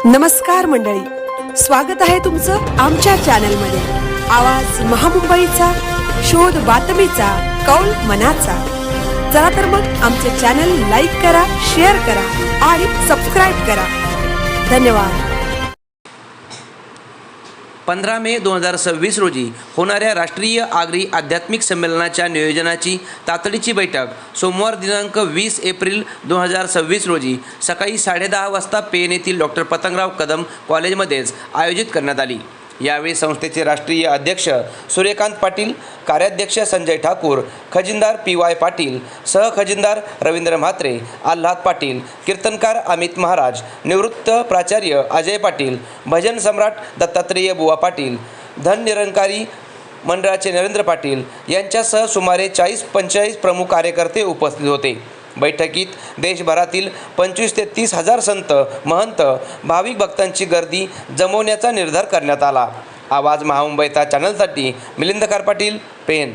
नमस्कार मंडळी, स्वागत आहे तुमचं आमच्या चॅनलमध्ये। आवाज महामुंबईचा, शोध बातमीचा, कौल मनाचा। चला तर मग आमचे चॅनल लाईक करा, शेअर करा आणि सबस्क्राइब करा। धन्यवाद। 15 मे 2026 रोजी होणाऱ्या राष्ट्रीय आगरी आध्यात्मिक संमेलनाच्या नियोजनाची तातडीची बैठक सोमवार दिनांक 20 एप्रिल 2026 रोजी सकाळी 10:30 वाजता पेन येथील डॉक्टर पतंगराव कदम कॉलेजमध्येच आयोजित करण्यात आली। यावेळी संस्थेचे राष्ट्रीय अध्यक्ष सूर्यकांत पाटील, कार्याध्यक्ष संजय ठाकूर, खजिनदार PY पाटील, सहखजिनदार रवींद्र म्हात्रे, आल्हाद पाटील, कीर्तनकार अमित महाराज, निवृत्त प्राचार्य अजय पाटील, भजन सम्राट दत्तात्रेय बुवा पाटील, धननिरंकारी मंडळाचे नरेंद्र पाटील यांच्यासह सुमारे 40-45 प्रमुख कार्यकर्ते उपस्थित होते। बैठकीत देशभरातील 25 ते 30 हजार संत, महंत, भाविक भक्तांची गर्दी जमवण्याचा निर्धार करण्यात आला। आवाज महामुंबईचा चॅनलसाठी मिलिंद कार पाटील, पेन।